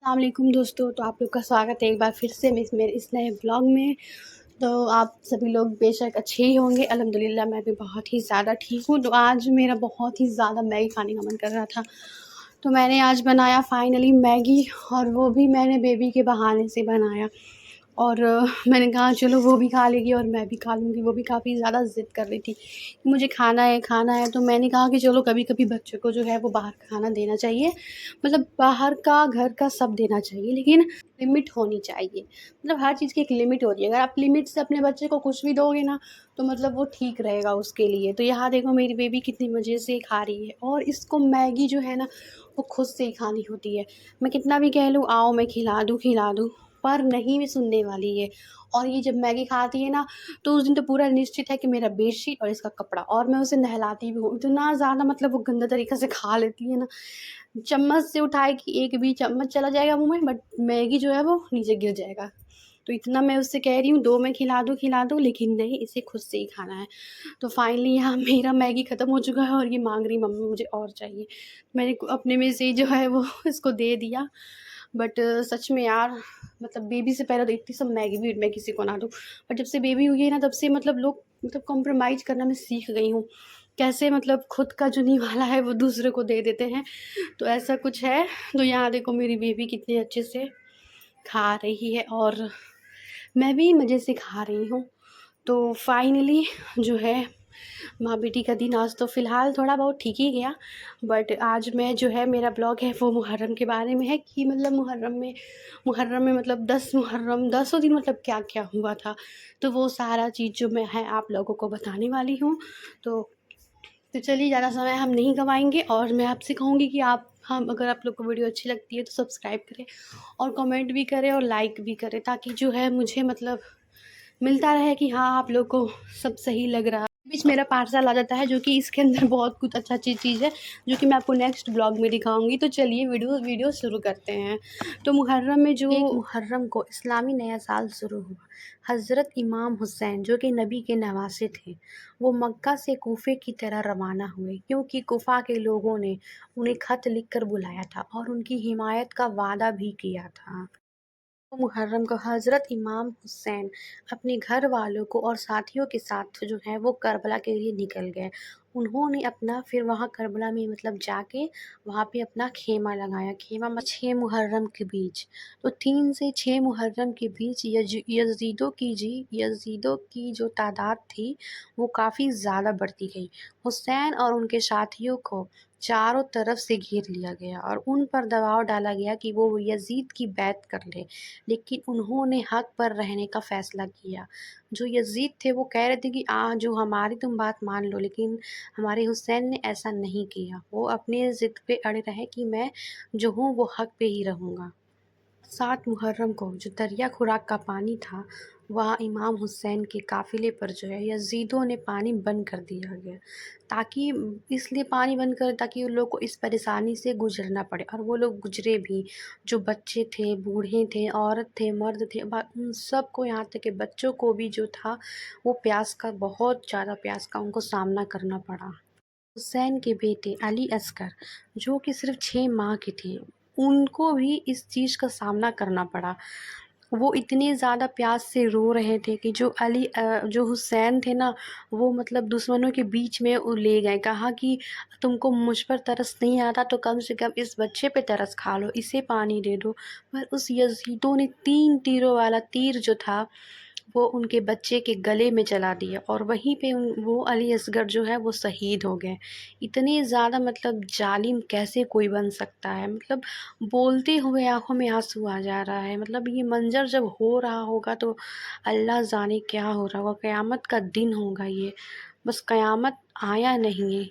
السلام علیکم دوستو، تو آپ لوگ کا سواگت ہے ایک بار پھر سے میرے اس نئے بلاگ میں۔ تو آپ سبھی لوگ بے شک اچھے ہی ہوں گے، الحمدللہ میں بھی بہت ہی زیادہ ٹھیک ہوں۔ تو آج میرا بہت ہی زیادہ میگی کھانے کا من کر رہا تھا، تو میں نے آج بنایا فائنلی میگی، اور وہ بھی میں نے بیبی کے بہانے سے بنایا۔ اور میں نے کہا چلو وہ بھی کھا لے گی اور میں بھی کھا لوں گی۔ وہ بھی کافی زیادہ ضد کر رہی تھی کہ مجھے کھانا ہے کھانا ہے، تو میں نے کہا کہ چلو کبھی کبھی بچوں کو جو ہے وہ باہر کا کھانا دینا چاہیے، مطلب باہر کا گھر کا سب دینا چاہیے، لیکن لمٹ ہونی چاہیے۔ مطلب ہر چیز کی ایک لمٹ ہوتی ہے، اگر آپ لمٹ سے اپنے بچے کو کچھ بھی دو گے نا تو مطلب وہ ٹھیک رہے گا اس کے لیے۔ تو یہاں دیکھو میری بیبی کتنی مزے سے کھا رہی ہے، اور اس کو میگی جو ہے نا وہ خود سے ہی کھانی ہوتی ہے۔ میں کتنا بھی کہہ لوں آؤ میں کھلا دوں، پر نہیں بھی سننے والی ہے۔ اور یہ جب میگی کھاتی ہے نا تو اس دن تو پورا نشچت ہے کہ میرا بیڈ شیٹ اور اس کا کپڑا، اور میں اسے نہلاتی بھی ہوں اتنا زیادہ، مطلب وہ گندہ طریقے سے کھا لیتی ہے نا، چمچ سے اٹھائے کہ ایک بھی چمچ چلا جائے گا منہ میں، بٹ میگی جو ہے وہ نیچے گر جائے گا۔ تو اتنا میں اس سے کہہ رہی ہوں دو میں کھلا دوں، لیکن نہیں، اسے خود سے ہی کھانا ہے۔ تو فائنلی یہاں میرا میگی ختم ہو چکا ہے اور یہ مانگ رہی ممی مجھے اور چاہیے۔ میں نے اپنے میں سے جو ہے وہ اس کو دے دیا، بٹ سچ میں یار، مطلب بیبی سے پہلے تو اتنی سب میگی میں کسی کو نہ دوں، بٹ جب سے بیبی ہوئی ہے نا تب سے مطلب لوگ کمپرومائز کرنا میں سیکھ گئی ہوں، کیسے مطلب خود کا جو نہیں والا ہے وہ دوسرے کو دے دیتے ہیں۔ تو ایسا کچھ ہے۔ تو یہاں دیکھو میری بیبی کتنے اچھے سے کھا رہی ہے اور میں بھی مزے سے کھا رہی ہوں۔ تو فائنلی جو ہے ماں بیٹی کا دن آج تو فی الحال تھوڑا بہت ٹھیک ہی گیا، بٹ آج میں جو ہے میرا بلاگ ہے وہ محرم کے بارے میں ہے، کہ مطلب محرم میں مطلب 10 محرم 10 دن مطلب کیا کیا ہوا تھا، تو وہ سارا چیز جو میں ہے آپ لوگوں کو بتانے والی ہوں۔ تو چلیے زیادہ سمے ہم نہیں گنوائیں گے، اور میں آپ سے کہوں گی کہ اگر آپ لوگ کو ویڈیو اچھی لگتی ہے تو سبسکرائب کریں اور کمنٹ بھی کریں اور لائک بھی کریں، تاکہ جو ہے مجھے مطلب ملتا رہے کہ ہاں آپ لوگ کو سب صحیح لگ رہا ہے۔ بیچ میرا پارسل آ جاتا ہے جو کہ اس کے اندر بہت کچھ اچھا چیز ہے، جو کہ میں آپ کو نیکسٹ بلاگ میں دکھاؤں گی۔ تو چلیے ویڈیو شروع کرتے ہیں۔ تو محرم میں جو 1 محرم کو اسلامی نیا سال شروع ہوا، حضرت امام حسین جو کہ نبی کے نواسے تھے، وہ مکہ سے کوفے کی طرح روانہ ہوئے، کیونکہ کوفہ کے لوگوں نے انہیں خط لکھ کر بلایا تھا اور ان کی حمایت کا وعدہ بھی کیا تھا۔ محرم کو حضرت امام حسین اپنے گھر والوں کو اور ساتھیوں کے ساتھ جو ہے وہ کربلا کے لیے نکل گئے۔ انہوں نے پھر وہاں کربلا میں مطلب جا کے وہاں پہ اپنا خیمہ لگایا۔ خیمہ 6 محرم کے بیچ، تو 3 سے 6 محرم کے بیچ یزیدوں کی جو تعداد تھی وہ کافی زیادہ بڑھتی گئی۔ حسین اور ان کے ساتھیوں کو چاروں طرف سے گھیر لیا گیا اور ان پر دباؤ ڈالا گیا کہ وہ یزید کی بیعت کر لے، لیکن انہوں نے حق پر رہنے کا فیصلہ کیا۔ جو یزید تھے وہ کہہ رہے تھے کہ جو ہماری تم بات مان لو، لیکن ہمارے حسین نے ایسا نہیں کیا۔ وہ اپنے ضد پہ اڑے رہے کہ میں جو ہوں وہ حق پہ ہی رہوں گا۔ 7 محرم کو جو دریا خوراک کا پانی تھا، وہاں امام حسین کے قافلے پر جو ہے یزیدوں نے پانی بند کر دیا گیا، اس لیے پانی بند کر تاکہ ان لوگ کو اس پریشانی سے گزرنا پڑے، اور وہ لوگ گزرے بھی۔ جو بچے تھے، بوڑھے تھے، عورت تھے، مرد تھے، ان سب کو، یہاں تک کہ بچوں کو بھی جو تھا وہ بہت زیادہ پیاس کا ان کو سامنا کرنا پڑا۔ حسین کے بیٹے علی اصغر جو کہ صرف 6 ماہ کے تھے، ان کو بھی اس چیز کا سامنا کرنا پڑا۔ وہ اتنے زیادہ پیاس سے رو رہے تھے کہ جو حسین تھے نا، وہ مطلب دشمنوں کے بیچ میں لے گئے، کہا کہ تم کو مجھ پر ترس نہیں آتا تو کم سے کم اس بچے پہ ترس کھا لو، اسے پانی دے دو۔ پر اس یزیدوں نے 3 تیروں والا تیر جو تھا وہ ان کے بچے کے گلے میں چلا دیا، اور وہیں پہ وہ علی اصغر جو ہے وہ شہید ہو گئے۔ اتنے زیادہ مطلب ظالم کیسے کوئی بن سکتا ہے، مطلب بولتے ہوئے آنکھوں میں آنسو آ جا رہا ہے۔ مطلب یہ منظر جب ہو رہا ہوگا تو اللہ جانے کیا ہو رہا ہوگا، قیامت کا دن ہوگا یہ، بس قیامت آیا نہیں ہے۔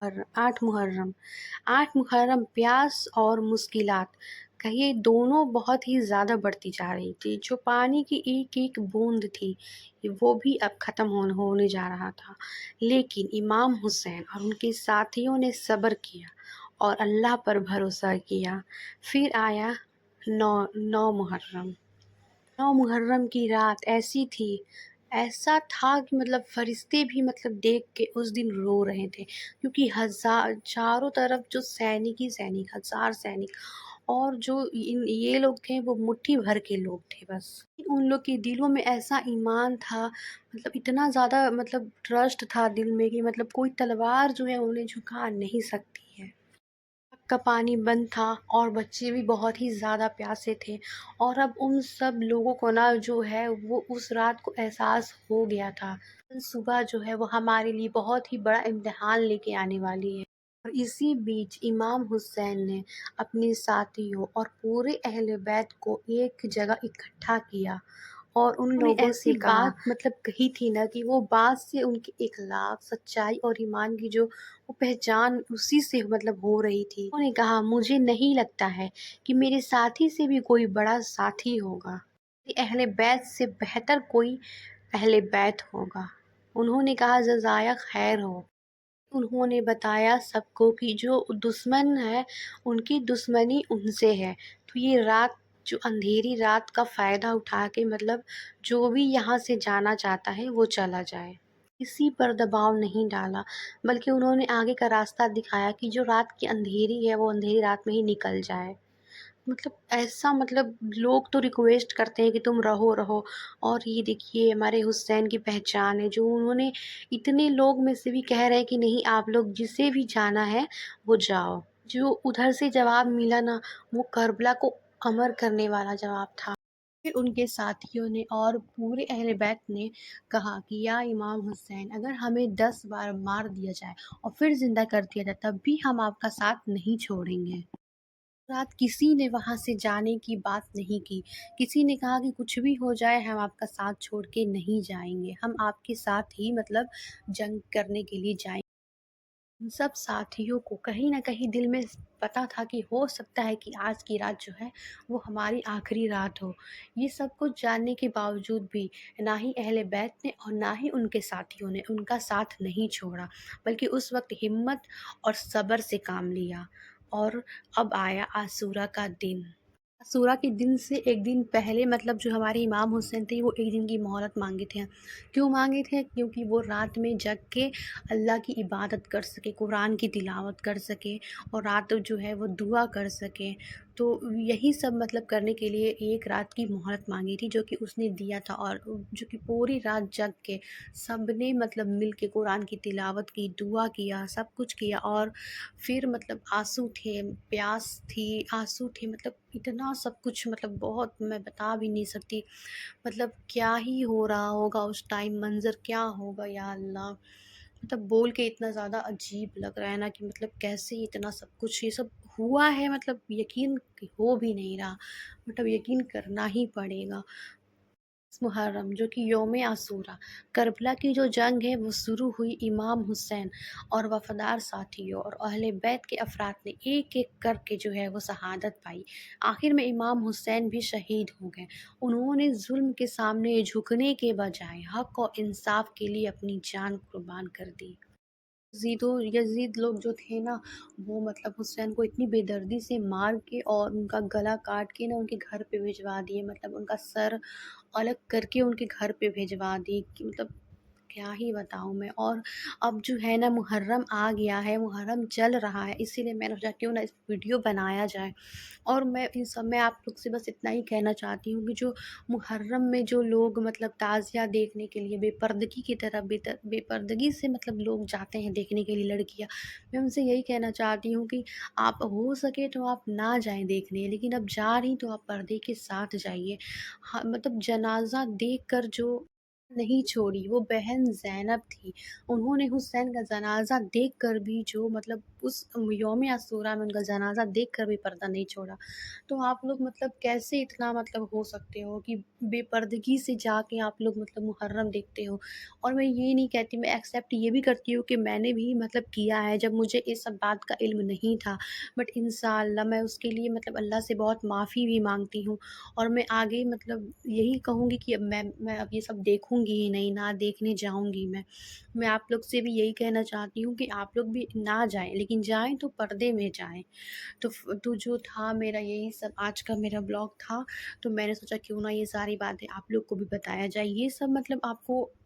اور 8 محرم پیاس اور مشکلات کہیے دونوں بہت ہی زیادہ بڑھتی جا رہی تھی۔ جو پانی کی ایک ایک بوند تھی وہ بھی اب ختم ہونے جا رہا تھا، لیکن امام حسین اور ان کے ساتھیوں نے صبر کیا اور اللہ پر بھروسہ کیا۔ پھر آیا 9 محرم۔ 9 محرم کی رات ایسا تھا کہ مطلب فرشتے بھی مطلب دیکھ کے اس دن رو رہے تھے، کیونکہ چاروں طرف جو سینک 1000 سینک اور جو یہ لوگ تھے وہ مٹھی بھر کے لوگ تھے بس۔ ان لوگ کے دلوں میں ایسا ایمان تھا، مطلب اتنا زیادہ مطلب ٹرسٹ تھا دل میں کہ مطلب کوئی تلوار جو ہے انہیں جھکا نہیں سکتی ہے۔ کا پانی بند تھا اور بچے بھی بہت ہی زیادہ پیاسے تھے، اور اب ان سب لوگوں کو نا جو ہے وہ اس رات کو احساس ہو گیا تھا صبح جو ہے وہ ہمارے لیے بہت ہی بڑا امتحان لے کے آنے والی ہے۔ اور اسی بیچ امام حسین نے اپنے ساتھیوں اور پورے اہل بیت کو ایک جگہ اکٹھا کیا، اور ان لوگوں سے بات مطلب کہی تھی نا کہ وہ بات سے ان کے اخلاق، سچائی اور ایمان کی جو وہ پہچان اسی سے مطلب ہو رہی تھی۔ انہوں نے کہا، مجھے نہیں لگتا ہے کہ میرے ساتھی سے بھی کوئی بڑا ساتھی ہوگا، اہل بیت سے بہتر کوئی اہل بیت ہوگا۔ انہوں نے کہا، جزائے خیر ہو۔ انہوں نے بتایا سب کو کہ جو دشمن ہے ان کی دشمنی ان سے ہے، تو یہ رات جو اندھیری رات کا فائدہ اٹھا کے مطلب جو بھی یہاں سے جانا چاہتا ہے وہ چلا جائے۔ کسی پر دباؤ نہیں ڈالا، بلکہ انہوں نے آگے کا راستہ دکھایا کہ جو رات کی اندھیری ہے وہ اندھیری رات میں ہی نکل جائے۔ مطلب ایسا مطلب لوگ تو ریکویسٹ کرتے ہیں کہ تم رہو رہو، اور یہ دیکھیے ہمارے حسین کی پہچان ہے جو انہوں نے اتنے لوگ میں سے بھی کہہ رہے ہیں کہ نہیں آپ لوگ جسے بھی جانا ہے وہ جاؤ۔ جو ادھر سے جواب ملا نا وہ کربلا کو امر کرنے والا جواب تھا۔ پھر ان کے ساتھیوں نے اور پورے اہل بیت نے کہا کہ یا امام حسین، اگر ہمیں 10 بار مار دیا جائے اور پھر زندہ کر دیا جائے تب بھی ہم آپ کا ساتھ نہیں چھوڑیں گے۔ رات کسی نے وہاں سے جانے کی بات نہیں کی، کسی نے کہا کہ کچھ بھی ہو جائے ہم آپ کا ساتھ چھوڑ کے نہیں جائیں گے، ہم آپ کے ساتھ ہی مطلب جنگ کرنے کے لیے جائیں گے۔ ان سب ساتھیوں کو کہیں نہ کہیں دل میں پتا تھا کہ ہو سکتا ہے کہ آج کی رات جو ہے وہ ہماری آخری رات ہو۔ یہ سب کچھ جاننے کے باوجود بھی نہ ہی اہل بیت نے اور نہ ہی ان کے ساتھیوں نے ان کا ساتھ نہیں چھوڑا، بلکہ اس وقت ہمت اور صبر سے کام لیا۔ اور اب آیا عاشورہ کا دن۔ عاشورہ کے دن سے ایک دن پہلے مطلب جو ہمارے امام حسین تھے وہ ایک دن کی مہلت مانگے تھے۔ کیوں مانگے تھے؟ کیونکہ وہ رات میں جگ کے اللہ کی عبادت کر سکے، قرآن کی تلاوت کر سکے، اور رات جو ہے وہ دعا کر سکے۔ تو یہی سب مطلب کرنے کے لیے ایک رات کی مہلت مانگی تھی جو کہ اس نے دیا تھا، اور جو کہ پوری رات جگ کے سب نے مطلب مل کے قرآن کی تلاوت کی، دعا کیا، سب کچھ کیا، اور پھر مطلب آنسو تھے، پیاس تھی، آنسو تھے، مطلب اتنا سب کچھ مطلب بہت میں بتا بھی نہیں سکتی، مطلب کیا ہی ہو رہا ہوگا اس ٹائم، منظر کیا ہوگا یا اللہ، مطلب بول کے اتنا زیادہ عجیب لگ رہا ہے نا کہ مطلب کیسے اتنا سب کچھ یہ سب ہوا ہے، مطلب یقین ہو بھی نہیں رہا، مطلب یقین کرنا ہی پڑے گا۔ محرم جو کہ یوم عاشورہ، کربلا کی جو جنگ ہے وہ شروع ہوئی امام حسین اور وفادار ساتھیوں اور اہل بیت کے افراد نے ایک ایک کر کے جو ہے وہ شہادت پائی۔ آخر میں امام حسین بھی شہید ہو گئے۔ انہوں نے ظلم کے سامنے جھکنے کے بجائے حق اور انصاف کے لیے اپنی جان قربان کر دی۔ یزید لوگ جو تھے نا وہ مطلب حسین کو اتنی بے دردی سے مار کے اور ان کا گلا کاٹ کے نا ان کے گھر پہ بھجوا دیے، مطلب ان کا سر الگ کر کے ان کے گھر پہ بھجوا دی کہ مطلب کیا ہی بتاؤں میں۔ اور اب جو ہے نا محرم آ گیا ہے، محرم چل رہا ہے، اسی لیے میں نے سوچا کیوں نہ اس ویڈیو بنایا جائے، اور میں آپ لوگ سے بس اتنا ہی کہنا چاہتی ہوں کہ جو محرم میں جو لوگ مطلب تعزیہ دیکھنے کے لیے بے پردگی کی طرح بے پردگی سے مطلب لوگ جاتے ہیں دیکھنے کے لیے لڑکیاں، میں ان سے یہی کہنا چاہتی ہوں کہ آپ ہو سکے تو آپ نہ جائیں دیکھنے، لیکن اب جا رہی تو آپ پردے کے ساتھ جائیے۔ ہاں مطلب جنازہ دیکھ کر جو نہیں چھوڑی وہ بہن زینب تھی، انہوں نے حسین کا جنازہ دیکھ کر بھی جو مطلب اس یوم عاشورہ میں ان کا جنازہ دیکھ کر بھی پردہ نہیں چھوڑا۔ تو آپ لوگ مطلب کیسے اتنا مطلب ہو سکتے ہو کہ بے پردگی سے جا کے آپ لوگ مطلب محرم دیکھتے ہو؟ اور میں یہ نہیں کہتی، میں ایکسیپٹ یہ بھی کرتی ہوں کہ میں نے بھی مطلب کیا ہے جب مجھے اس سب بات کا علم نہیں تھا، بٹ انشاءاللہ میں اس کے لیے مطلب اللہ سے بہت معافی بھی مانگتی ہوں، اور میں آگے مطلب یہی کہوں گی کہ اب میں اب یہ سب دیکھوں گی ہی نہیں، نہ دیکھنے جاؤں گی میں آپ لوگ سے بھی یہی کہنا چاہتی ہوں کہ آپ لوگ بھی نہ جائیں، لیکن جائیں تو پردے میں جائیں۔ تو جو تھا میرا یہی سب آج کا میرا بلاگ تھا، تو میں نے سوچا کیوں نہ یہ ساری باتیں آپ لوگ کو بھی بتایا جائے۔ یہ سب مطلب آپ کو